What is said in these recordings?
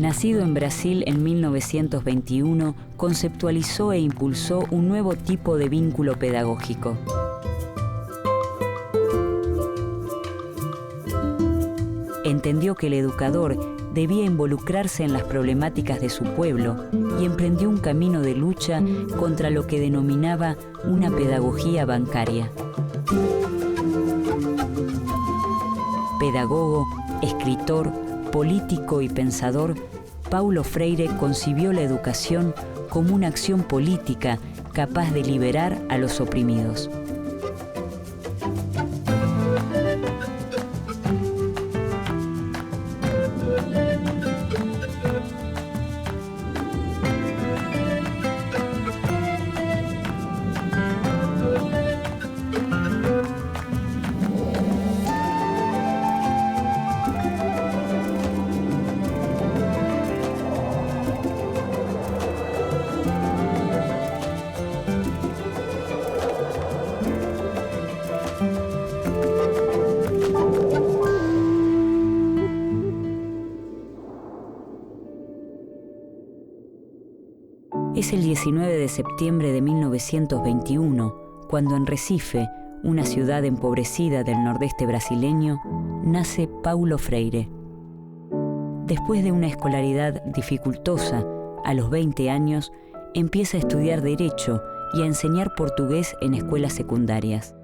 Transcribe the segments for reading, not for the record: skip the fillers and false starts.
Nacido en Brasil en 1921, conceptualizó e impulsó un nuevo tipo de vínculo pedagógico. Entendió que el educador debía involucrarse en las problemáticas de su pueblo y emprendió un camino de lucha contra lo que denominaba una pedagogía bancaria. Pedagogo, escritor, político y pensador, Paulo Freire concibió la educación como una acción política capaz de liberar a los oprimidos. Es el 19 de septiembre de 1921, cuando en Recife, una ciudad empobrecida del nordeste brasileño, nace Paulo Freire. Después de una escolaridad dificultosa, a los 20 años, empieza a estudiar Derecho y a enseñar portugués en escuelas secundarias.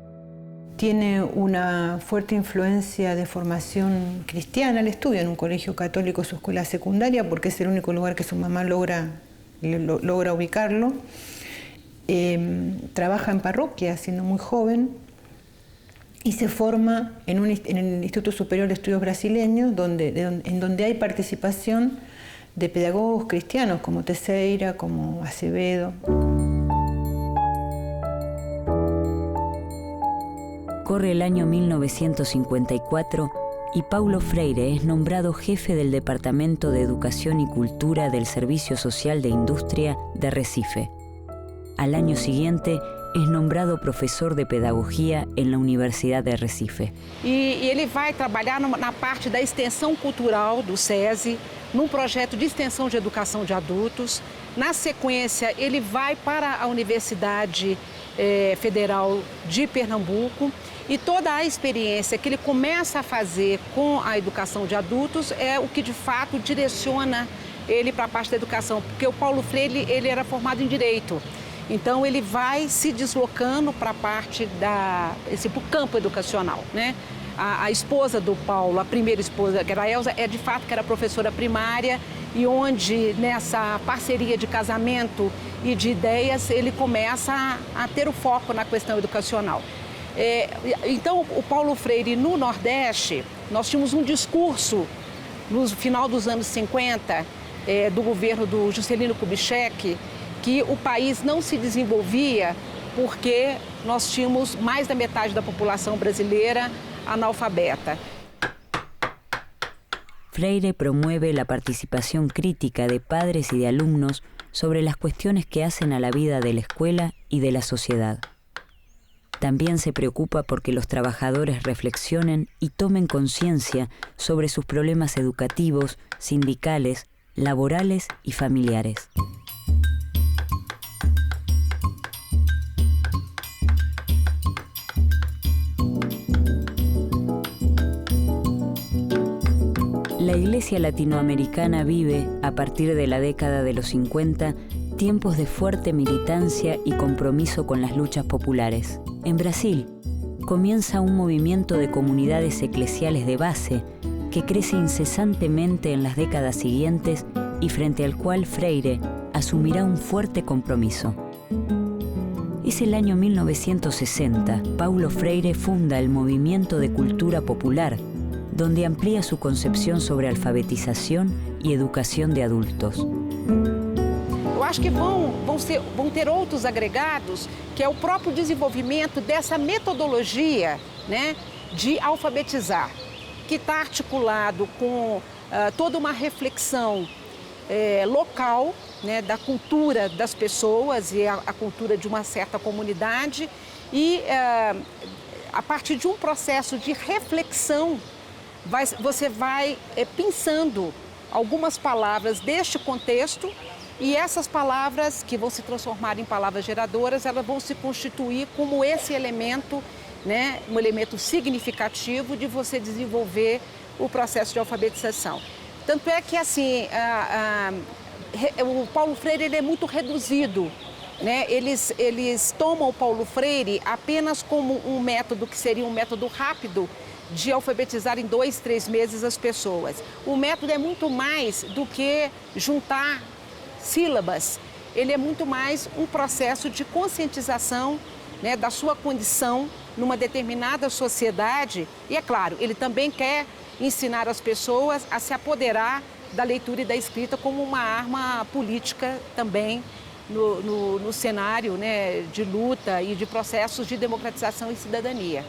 Tiene una fuerte influencia de formación cristiana. Él estudia en un colegio católico su escuela secundaria porque es el único lugar que su mamá logra ubicarlo. Trabaja en parroquia siendo muy joven y se forma en el Instituto Superior de Estudios Brasileños, en donde hay participación de pedagogos cristianos como Teixeira, como Acevedo. Corre el año 1954 y Paulo Freire es nombrado jefe del Departamento de Educación y Cultura del Servicio Social de Industria de Recife. Al año siguiente es nombrado profesor de Pedagogía en la Universidad de Recife. E ele vai trabalhar na parte da extensão cultural do SESI, num projeto de extensão de educação de adultos. Na sequência, ele vai para a Universidade Federal de Pernambuco. E toda a experiência que ele começa a fazer com a educação de adultos é o que, de fato, direciona ele para a parte da educação. Porque o Paulo Freire ele era formado em Direito. Então, ele vai se deslocando para a parte para o campo educacional, né? A esposa do Paulo, a primeira esposa, que era a Elza, de fato que era professora primária e onde, nessa parceria de casamento e de ideias, ele começa a ter o foco na questão educacional. Então, o Paulo Freire, no Nordeste, nós tínhamos um discurso no final dos anos 50, do governo do Juscelino Kubitschek, que o país não se desenvolvia porque nós tínhamos mais da metade da população brasileira analfabeta. Freire promueve la participación crítica de padres y de alumnos sobre las cuestiones que hacen a la vida de la escuela y de la sociedad. También se preocupa porque los trabajadores reflexionen y tomen conciencia sobre sus problemas educativos, sindicales, laborales y familiares. La Iglesia latinoamericana vive, a partir de la década de los 50, tiempos de fuerte militancia y compromiso con las luchas populares. En Brasil, comienza un movimiento de comunidades eclesiales de base que crece incesantemente en las décadas siguientes y frente al cual Freire asumirá un fuerte compromiso. Es el año 1960. Paulo Freire funda el Movimiento de Cultura Popular, donde amplía su concepción sobre alfabetización y educación de adultos. Eu acho que vão ter outros agregados, que é o próprio desenvolvimento dessa metodologia, né, de alfabetizar, que está articulado com toda uma reflexão local, né, da cultura das pessoas e a cultura de uma certa comunidade e a partir de um processo de reflexão você vai pensando algumas palavras deste contexto e essas palavras que vão se transformar em palavras geradoras, elas vão se constituir como esse elemento, né, um elemento significativo de você desenvolver o processo de alfabetização. Tanto é que assim, o Paulo Freire ele é muito reduzido, né? Eles tomam o Paulo Freire apenas como um método que seria um método rápido de alfabetizar em 2, 3 meses as pessoas. O método é muito mais do que juntar sílabas, ele é muito mais um processo de conscientização, né, da sua condição numa determinada sociedade e, é claro, ele também quer ensinar as pessoas a se apoderar da leitura e da escrita como uma arma política também no cenário, né, de luta e de processos de democratização e cidadania.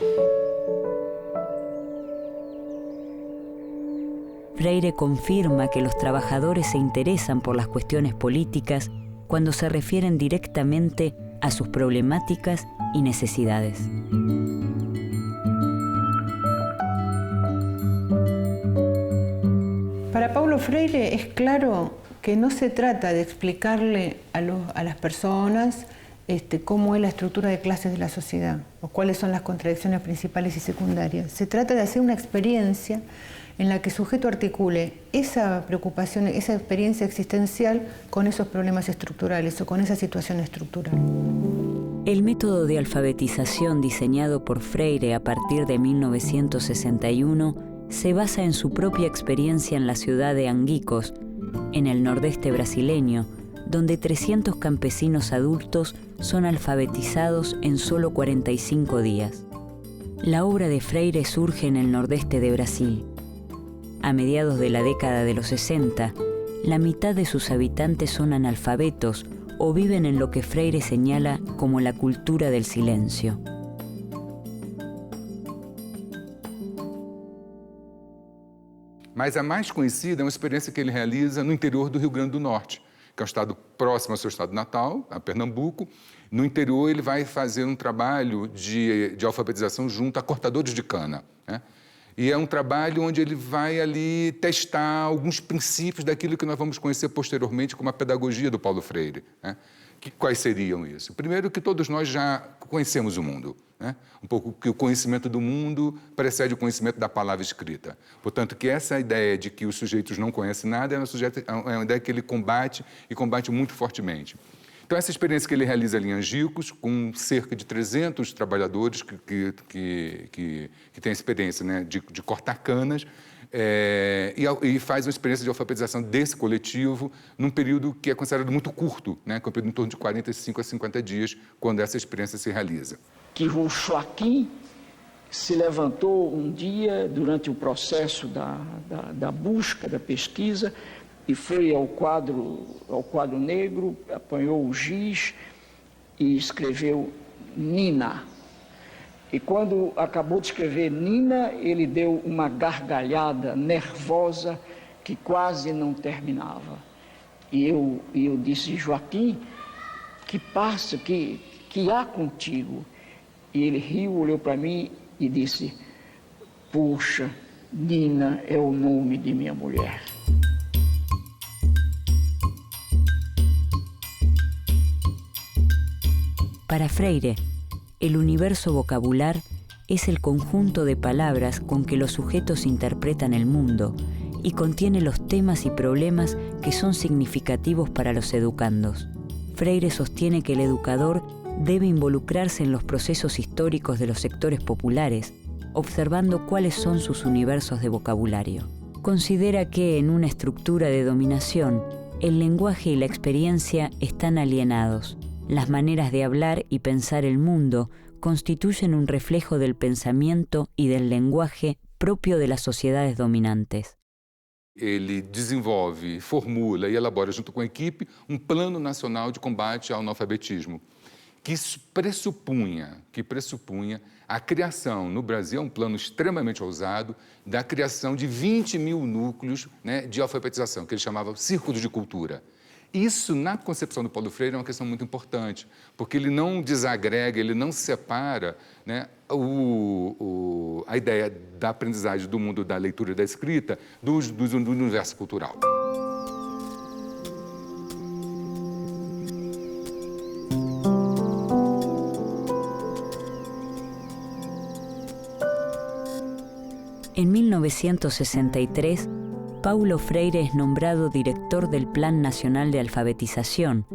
Freire confirma que los trabajadores se interesan por las cuestiones políticas cuando se refieren directamente a sus problemáticas y necesidades. Para Paulo Freire es claro que no se trata de explicarle a las personas cómo es la estructura de clases de la sociedad o cuáles son las contradicciones principales y secundarias. Se trata de hacer una experiencia en la que el sujeto articule esa preocupación, esa experiencia existencial con esos problemas estructurales o con esa situación estructural. El método de alfabetización diseñado por Freire a partir de 1961 se basa en su propia experiencia en la ciudad de Anguicos, en el nordeste brasileño, donde 300 campesinos adultos son alfabetizados en solo 45 días. La obra de Freire surge en el nordeste de Brasil. A mediados de la década de los 60, la mitad de sus habitantes son analfabetos o viven en lo que Freire señala como la cultura del silencio. Mas a mais conhecida é uma experiência que ele realiza no interior do Rio Grande do Norte, que é um estado próximo ao seu estado natal, a Pernambuco. No interior ele vai fazer um trabalho de alfabetização junto a cortadores de cana, né? E é um trabalho onde ele vai ali testar alguns princípios daquilo que nós vamos conhecer posteriormente como a pedagogia do Paulo Freire, né? Quais seriam isso? Primeiro, que todos nós já conhecemos o mundo, né? Um pouco que o conhecimento do mundo precede o conhecimento da palavra escrita. Portanto, que essa ideia de que os sujeitos não conhecem nada é uma ideia que ele combate e combate muito fortemente. Então, essa experiência que ele realiza ali em Angicos, com cerca de 300 trabalhadores que têm a experiência, né, de cortar canas, e faz uma experiência de alfabetização desse coletivo num período que é considerado muito curto, né, que é um período em torno de 45 a 50 dias, quando essa experiência se realiza. Que o Joaquim se levantou um dia, durante o processo da busca, da pesquisa, e foi ao quadro negro, apanhou o giz e escreveu Nina. E quando acabou de escrever Nina, ele deu uma gargalhada nervosa que quase não terminava. E eu disse, Joaquim, que passa, que há contigo? E ele riu, olhou para mim e disse, puxa, Nina é o nome de minha mulher. Para Freire, el universo vocabular es el conjunto de palabras con que los sujetos interpretan el mundo y contiene los temas y problemas que son significativos para los educandos. Freire sostiene que el educador debe involucrarse en los procesos históricos de los sectores populares, observando cuáles son sus universos de vocabulario. Considera que en una estructura de dominación, el lenguaje y la experiencia están alienados. Las maneras de hablar y pensar el mundo constituyen un reflejo del pensamiento y del lenguaje propio de las sociedades dominantes. Ele desenvolve, formula e elabora junto com a equipe um plano nacional de combate ao analfabetismo, que pressupunha a criação, no Brasil, é um plano extremamente ousado, da criação de 20 mil núcleos, né, de alfabetização, que ele chamava Círculos de Cultura. Isso, na concepção do Paulo Freire, é uma questão muito importante, porque ele não desagrega, ele não separa, né, a ideia da aprendizagem do mundo da leitura e da escrita do universo cultural. En 1963, Paulo Freire es nombrado director del Plan Nacional de Alfabetización,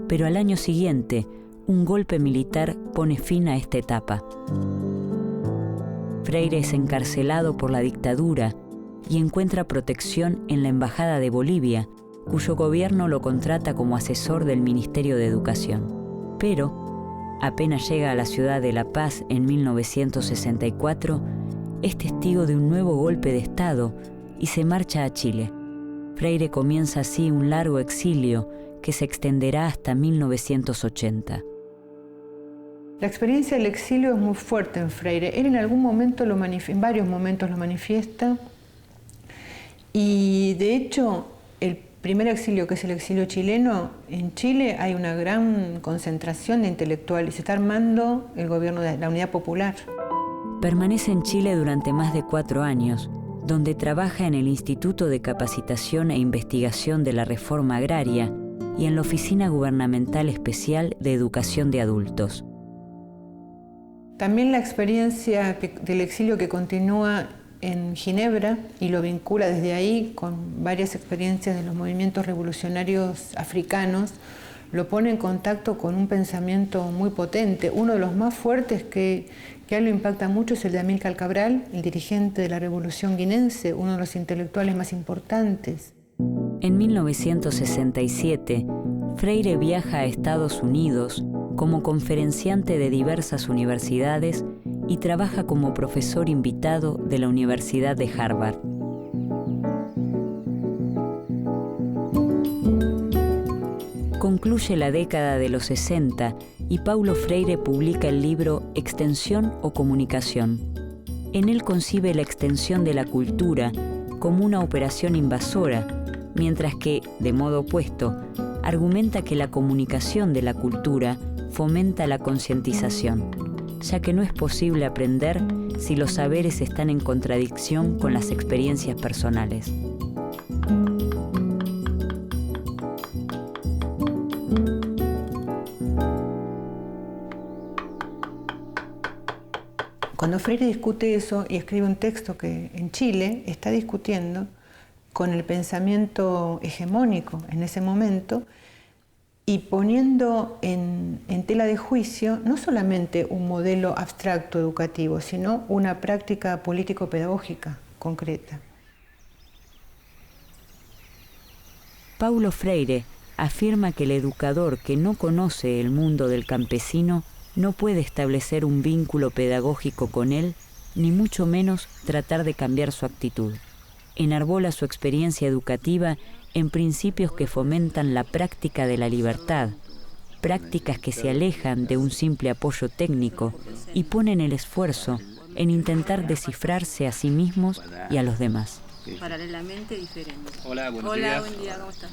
pero al año siguiente, un golpe militar pone fin a esta etapa. Freire es encarcelado por la dictadura y encuentra protección en la Embajada de Bolivia, cuyo gobierno lo contrata como asesor del Ministerio de Educación. Pero, apenas llega a la ciudad de La Paz en 1964, es testigo de un nuevo golpe de Estado y se marcha a Chile. Freire comienza así un largo exilio que se extenderá hasta 1980. La experiencia del exilio es muy fuerte en Freire. Él en algún momento en varios momentos lo manifiesta, y de hecho el primer exilio, que es el exilio chileno, en Chile hay una gran concentración de intelectuales y se está armando el gobierno de la Unidad Popular. Permanece en Chile durante más de 4 años, donde trabaja en el Instituto de Capacitación e Investigación de la Reforma Agraria y en la Oficina Gubernamental Especial de Educación de Adultos. También la experiencia del exilio que continúa en Ginebra y lo vincula desde ahí con varias experiencias de los movimientos revolucionarios africanos, lo pone en contacto con un pensamiento muy potente. Uno de los más fuertes que a él lo impacta mucho es el de Amílcar Cabral, el dirigente de la Revolución Guinense, uno de los intelectuales más importantes. En 1967, Freire viaja a Estados Unidos como conferenciante de diversas universidades y trabaja como profesor invitado de la Universidad de Harvard. Concluye la década de los 60 y Paulo Freire publica el libro Extensión o Comunicación. En él concibe la extensión de la cultura como una operación invasora, mientras que, de modo opuesto, argumenta que la comunicación de la cultura fomenta la concientización, ya que no es posible aprender si los saberes están en contradicción con las experiencias personales. Cuando Freire discute eso y escribe un texto que en Chile está discutiendo con el pensamiento hegemónico en ese momento y poniendo en tela de juicio no solamente un modelo abstracto educativo, sino una práctica político-pedagógica concreta. Paulo Freire afirma que el educador que no conoce el mundo del campesino no puede establecer un vínculo pedagógico con él, ni mucho menos tratar de cambiar su actitud. Enarbola su experiencia educativa en principios que fomentan la práctica de la libertad, prácticas que se alejan de un simple apoyo técnico y ponen el esfuerzo en intentar descifrarse a sí mismos y a los demás. Paralelamente diferente. Hola, buenos días. Hola, buen día, ¿cómo estás?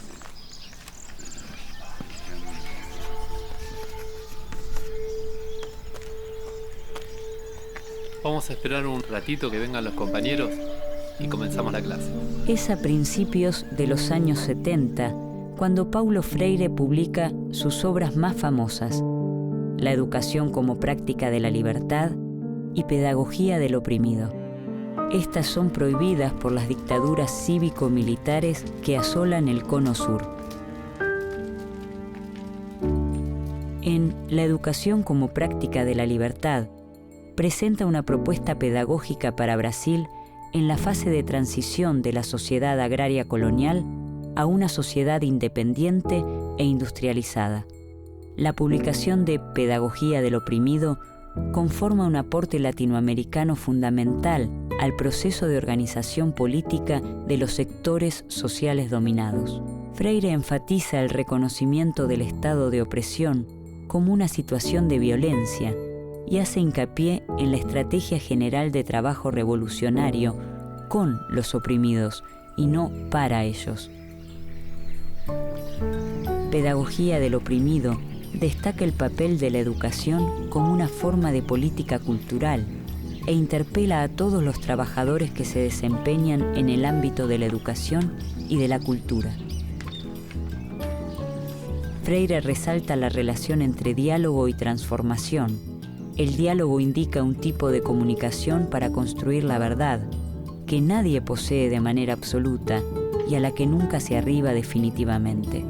Vamos a esperar un ratito que vengan los compañeros y comenzamos la clase. Es a principios de los años 70 cuando Paulo Freire publica sus obras más famosas, La educación como práctica de la libertad y Pedagogía del oprimido. Estas son prohibidas por las dictaduras cívico-militares que asolan el Cono Sur. En La educación como práctica de la libertad, presenta una propuesta pedagógica para Brasil en la fase de transición de la sociedad agraria colonial a una sociedad independiente e industrializada. La publicación de Pedagogía del oprimido conforma un aporte latinoamericano fundamental al proceso de organización política de los sectores sociales dominados. Freire enfatiza el reconocimiento del estado de opresión como una situación de violencia y hace hincapié en la estrategia general de trabajo revolucionario con los oprimidos y no para ellos. Pedagogía del oprimido, destaca el papel de la educación como una forma de política cultural e interpela a todos los trabajadores que se desempeñan en el ámbito de la educación y de la cultura. Freire resalta la relación entre diálogo y transformación. El diálogo indica un tipo de comunicación para construir la verdad, que nadie posee de manera absoluta y a la que nunca se arriba definitivamente.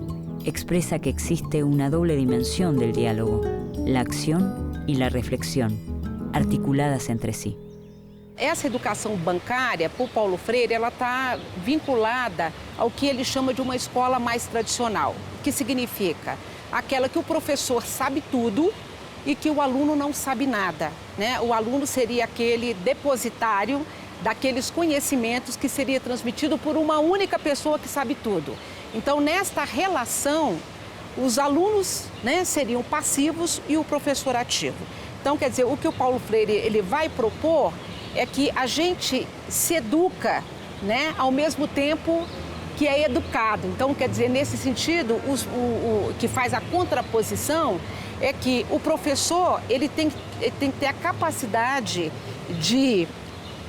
Expresa que existe una doble dimensión del diálogo, la acción y la reflexión, articuladas entre sí. Essa educação bancária, por Paulo Freire, ela está vinculada ao que ele chama de uma escola mais tradicional, que significa aquela que o professor sabe tudo e que o aluno não sabe nada, né? O aluno seria aquele depositário daqueles conhecimentos que seria transmitido por uma única pessoa que sabe tudo. Então, nesta relação, os alunos, né, seriam passivos e o professor ativo. Então, quer dizer, o que o Paulo Freire ele vai propor é que a gente se educa, né, ao mesmo tempo que é educado. Então, quer dizer, nesse sentido, o que faz a contraposição é que o professor ele tem que ter a capacidade de,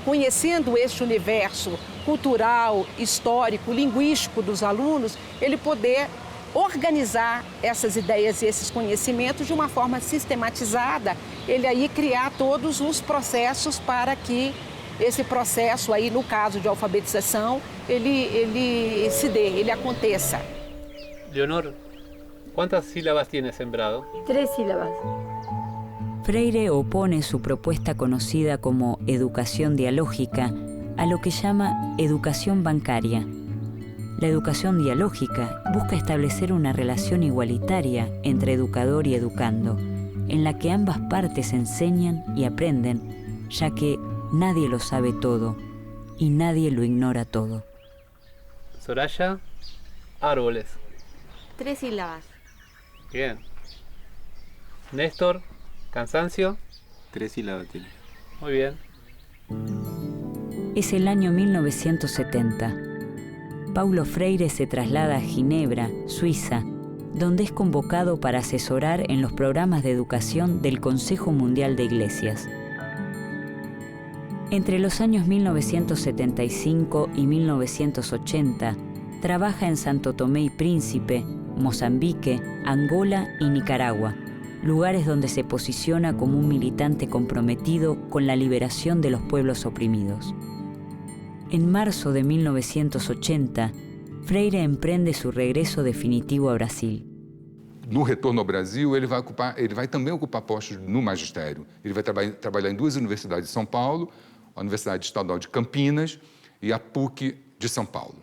conhecendo este universo cultural, histórico, linguístico dos alunos, ele poder organizar essas ideias e esses conhecimentos de uma forma sistematizada, ele aí criar todos os processos para que esse processo aí, no caso de alfabetização, ele se dê, ele aconteça. Leonor, ¿cuántas sílabas tiene Sembrado? 3 sílabas. Freire opone su propuesta conocida como educación dialógica a lo que llama educación bancaria. La educación dialógica busca establecer una relación igualitaria entre educador y educando, en la que ambas partes enseñan y aprenden, ya que nadie lo sabe todo y nadie lo ignora todo. Soraya, árboles. 3 sílabas. Bien. Néstor, cansancio. 3 sílabas tiene. Muy bien. Es el año 1970. Paulo Freire se traslada a Ginebra, Suiza, donde es convocado para asesorar en los programas de educación del Consejo Mundial de Iglesias. Entre los años 1975 y 1980, trabaja en Santo Tomé y Príncipe, Mozambique, Angola y Nicaragua, lugares donde se posiciona como un militante comprometido con la liberación de los pueblos oprimidos. En marzo de 1980, Freire emprende su regreso definitivo a Brasil. No retorno ao Brasil, ele vai também ocupar postos no magistério. Ele vai trabalhar em 2 universidades de São Paulo, a Universidade Estadual de Campinas e a PUC de São Paulo.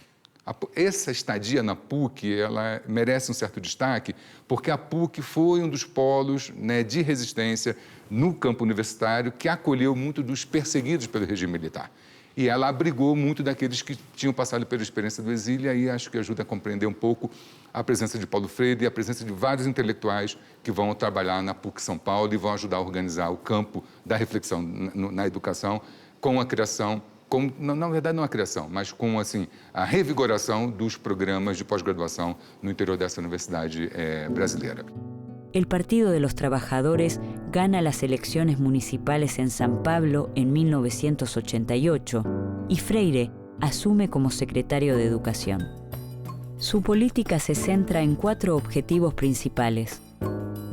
Essa estadia na PUC ela merece um certo destaque, porque a PUC foi um dos polos, né, de resistência no campo universitário que acolheu muito dos perseguidos pelo regime militar. E ela abrigou muito daqueles que tinham passado pela experiência do exílio, e aí acho que ajuda a compreender um pouco a presença de Paulo Freire e a presença de vários intelectuais que vão trabalhar na PUC São Paulo e vão ajudar a organizar o campo da reflexão na educação com a criação, na verdade não a criação, mas com assim, a revigoração dos programas de pós-graduação no interior dessa universidade brasileira. El Partido de los Trabajadores gana las elecciones municipales en San Pablo en 1988 y Freire asume como secretario de Educación. Su política se centra en 4 objetivos principales: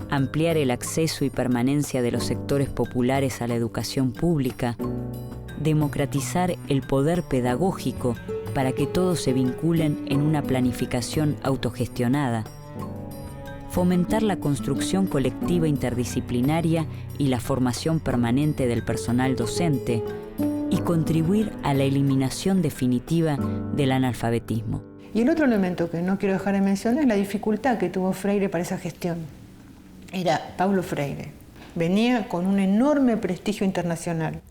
ampliar el acceso y permanencia de los sectores populares a la educación pública, democratizar el poder pedagógico para que todos se vinculen en una planificación autogestionada, fomentar la construcción colectiva interdisciplinaria y la formación permanente del personal docente y contribuir a la eliminación definitiva del analfabetismo. Y el otro elemento que no quiero dejar de mencionar es la dificultad que tuvo Freire para esa gestión. Era Paulo Freire. Venía con un enorme prestigio internacional,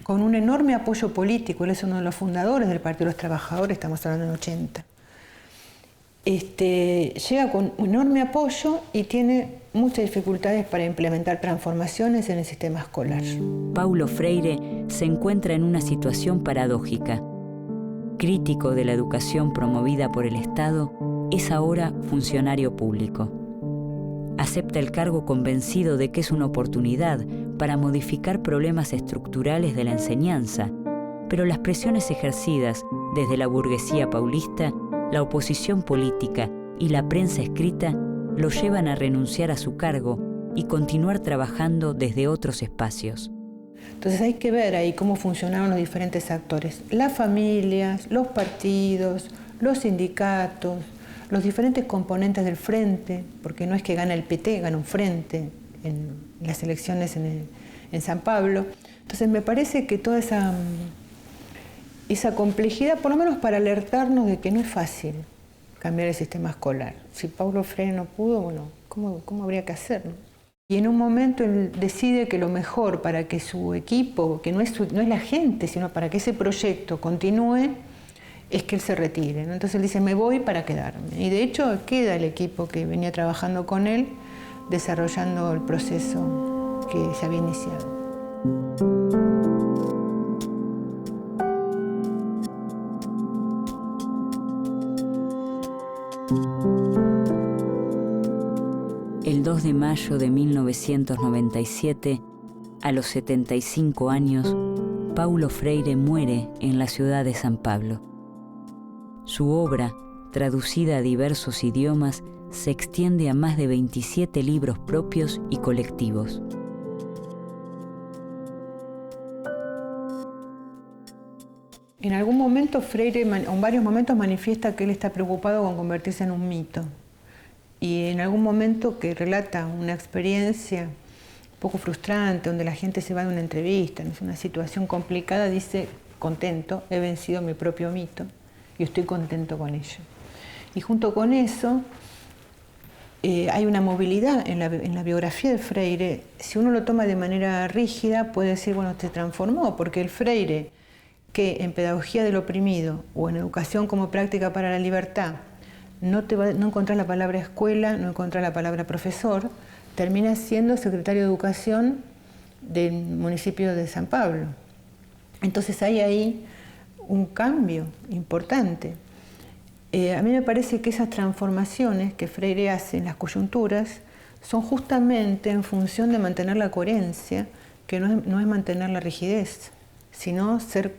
con un enorme apoyo político. Él es uno de los fundadores del Partido de los Trabajadores, estamos hablando en 80. Llega con un enorme apoyo y tiene muchas dificultades para implementar transformaciones en el sistema escolar. Paulo Freire se encuentra en una situación paradójica. Crítico de la educación promovida por el Estado, es ahora funcionario público. Acepta el cargo convencido de que es una oportunidad para modificar problemas estructurales de la enseñanza, pero las presiones ejercidas desde la burguesía paulista, la oposición política y la prensa escrita lo llevan a renunciar a su cargo y continuar trabajando desde otros espacios. Entonces hay que ver ahí cómo funcionaron los diferentes actores, las familias, los partidos, los sindicatos, los diferentes componentes del frente, porque no es que gana el PT, gana un frente en las elecciones en San Pablo. Entonces me parece que toda esa complejidad, por lo menos para alertarnos de que no es fácil cambiar el sistema escolar. Si Paulo Freire no pudo, bueno, ¿cómo habría que hacerlo? Y en un momento él decide que lo mejor para que su equipo, que no es la gente, sino para que ese proyecto continúe, es que él se retire, ¿no? Entonces él dice, me voy para quedarme. Y de hecho queda el equipo que venía trabajando con él, desarrollando el proceso que se había iniciado. El 2 de mayo de 1997, a los 75 años, Paulo Freire muere en la ciudad de San Pablo. Su obra, traducida a diversos idiomas, se extiende a más de 27 libros propios y colectivos. En algún momento Freire, en varios momentos, manifiesta que él está preocupado con convertirse en un mito. Y en algún momento que relata una experiencia un poco frustrante, donde la gente se va de una entrevista, es una situación complicada, dice, contento, he vencido mi propio mito y estoy contento con ello. Y junto con eso, hay una movilidad en la biografía de Freire. Si uno lo toma de manera rígida, puede decir, bueno, se transformó, porque el Freire, que en Pedagogía del Oprimido o en Educación como Práctica para la Libertad, no encontrás la palabra escuela, no encontrás la palabra profesor, termina siendo secretario de Educación del municipio de San Pablo. Entonces hay ahí un cambio importante. A mí me parece que esas transformaciones que Freire hace en las coyunturas son justamente en función de mantener la coherencia, que no es mantener la rigidez, sino ser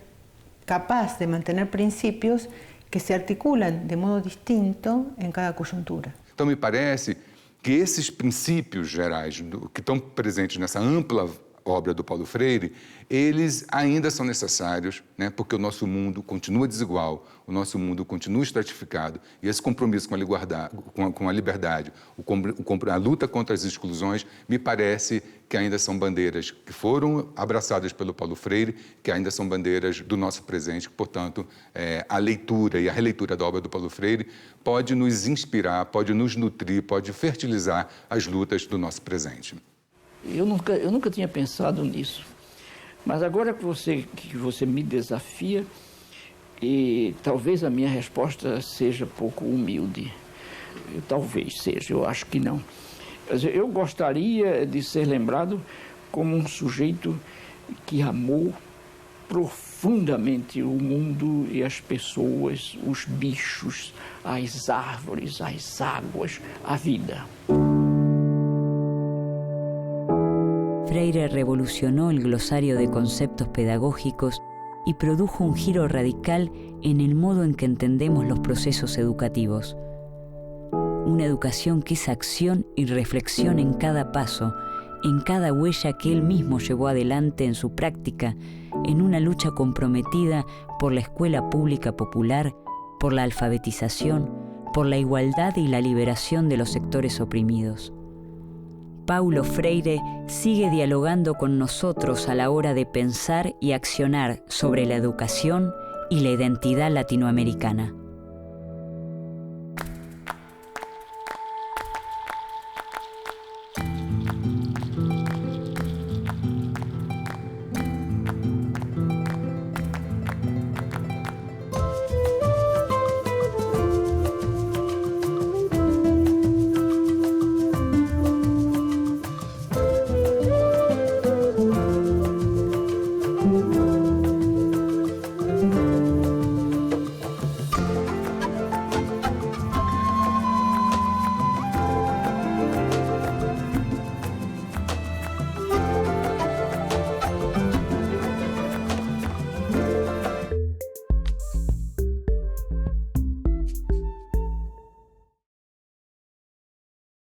capaz de mantener principios que se articulam de modo distinto em cada conjuntura. Então, me parece que esses princípios gerais que estão presentes nessa ampla obra do Paulo Freire, eles ainda são necessários, né, porque o nosso mundo continua desigual, o nosso mundo continua estratificado, e esse compromisso com a liberdade, a luta contra as exclusões, me parece que ainda são bandeiras que foram abraçadas pelo Paulo Freire, que ainda são bandeiras do nosso presente, portanto, a leitura e a releitura da obra do Paulo Freire pode nos inspirar, pode nos nutrir, pode fertilizar as lutas do nosso presente. Eu nunca tinha pensado nisso, mas agora que você me desafia, e talvez a minha resposta seja pouco humilde, talvez seja, eu acho que não. Eu gostaria de ser lembrado como um sujeito que amou profundamente o mundo e as pessoas, os bichos, as árvores, as águas, a vida. Freire revolucionó el glosario de conceptos pedagógicos y produjo un giro radical en el modo en que entendemos los procesos educativos. Una educación que es acción y reflexión en cada paso, en cada huella que él mismo llevó adelante en su práctica, en una lucha comprometida por la escuela pública popular, por la alfabetización, por la igualdad y la liberación de los sectores oprimidos. Paulo Freire sigue dialogando con nosotros a la hora de pensar y accionar sobre la educación y la identidad latinoamericana.